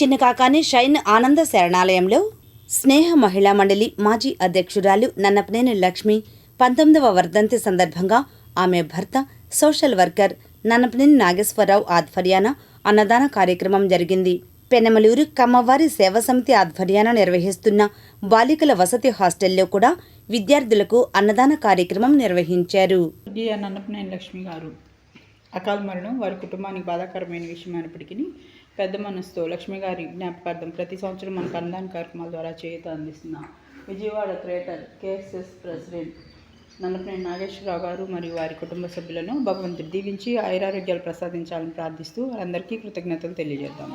Chinnakakani shine ఆనంద శరణాలయంలో స్నేహ మహిళా మండలి మాజీ అధ్యక్షురాలు నన్నపనేని లక్ష్మి 19వ వర్ధంతి సందర్భంగా ఆమె భర్త సోషల్ వర్కర్ నన్నపనేని నాగేశ్వరరావు ఆధ్వర్యాన అన్నదాన కార్యక్రమం జరిగింది. పెనమలూరు కమ్మవారి సేవా సమితి ఆధ్వర్యాన నిర్వహిస్తున్న బాలికల వసతి హాస్టల్లో కూడా విద్యార్థులకు అన్నదాన కార్యక్రమం నిర్వహించారు. నన్నపనేని లక్ష్మి గారు అకాల మరణం వారి కుటుంబానికి బాధాకరమైన విషయం అయినప్పటికీ పెద్ద మనసుతో లక్ష్మి గారి జ్ఞాపకార్థం ప్రతి సంవత్సరం మనకు అన్నదాన కార్యక్రమాల ద్వారా చేయూత అందిస్తున్న Vijayawada greater KSS president Nannapaneni Nageswara Rao గారు మరియు వారి కుటుంబ సభ్యులను భగవంతుడు దీవించి ఆయురారోగ్యాలు ప్రసాదించాలని ప్రార్థిస్తూ వారందరికీ కృతజ్ఞతలు తెలియజేద్దాం.